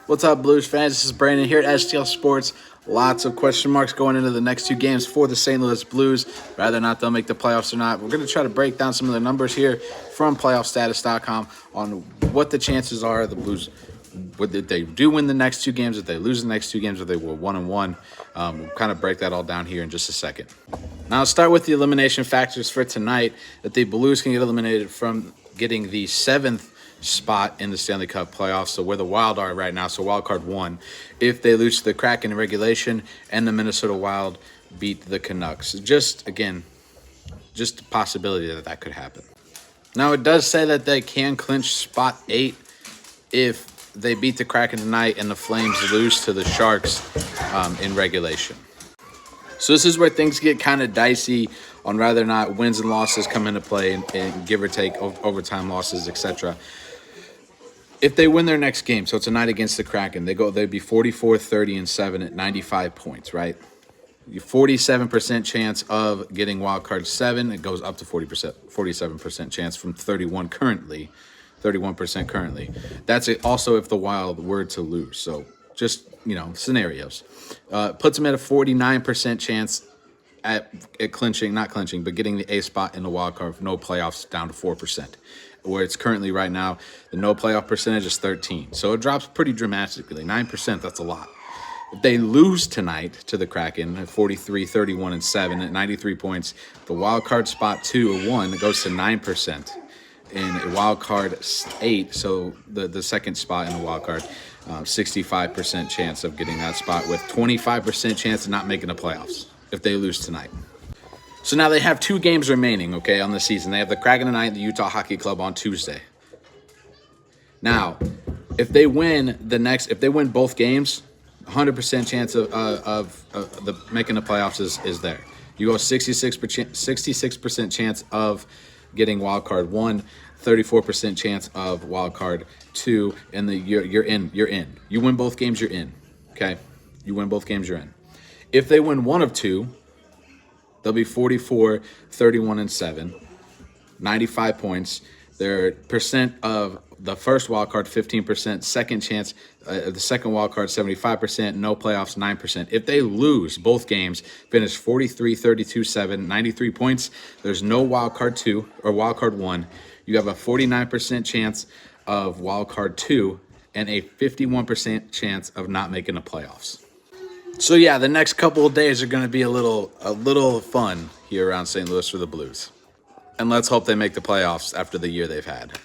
What's up, Blues fans? This is Brandon here at STL Sports. Lots of question marks going into the next two games for the St. Louis Blues. Whether or not they'll make the playoffs or not. We're going to try to break down some of the numbers here from PlayoffStatus.com on what the chances are of the Blues. Whether they do win the next two games, if they lose the next two games, if they were 1-1. We'll kind of break that all down here in just a second. Now, I'll start with the elimination factors for tonight. That the Blues can get eliminated from getting the 7th spot in the Stanley Cup playoffs, so where the Wild are right now, so Wild Card 1, if they lose to the Kraken in regulation and the Minnesota Wild beat the Canucks. Just a possibility that could happen. Now, it does say that they can clinch spot 8 if they beat the Kraken tonight and the Flames lose to the Sharks in regulation. So this is where things get kind of dicey on whether or not wins and losses come into play and give or take overtime losses, etc. If they win their next game, so tonight against the Kraken, they'd be 44-30-7 at 95 points, right? 47% chance of getting wild card 7. It goes up to 47% chance from 31% currently. That's it also if the Wild were to lose. So just, scenarios. Puts them at a 49% chance at clinching, not clinching, but getting the A spot in the wild card, no playoffs, down to 4%. Where it's currently right now, the no playoff percentage is 13. So it drops pretty dramatically. 9%, that's a lot. If they lose tonight to the Kraken at 43-31-7 at 93 points, the wild card spot 2 or 1 goes to 9%. In a wild card 8, so the second spot in the wild card, 65% chance of getting that spot with 25% chance of not making the playoffs if they lose tonight. So now they have 2 games remaining, okay, on the season. They have the Kraken tonight and the Utah Hockey Club on Tuesday. Now, if they win both games, 100% chance of making the playoffs is there. You go 66% chance of getting wild card 1, 34% chance of wild card 2, and you're in. You win both games, you're in. Okay? You win both games, you're in. If they win one of 2, they'll be 44-31-7, 95 points. Their percent of the first wild card, 15%. Second chance, the second wild card, 75%. No playoffs, 9%. If they lose both games, finish 43-32-7, 93 points. There's no wild card 2 or wild card 1. You have a 49% chance of wild card 2 and a 51% chance of not making the playoffs. So yeah, the next couple of days are going to be a little fun here around St. Louis for the Blues. And let's hope they make the playoffs after the year they've had.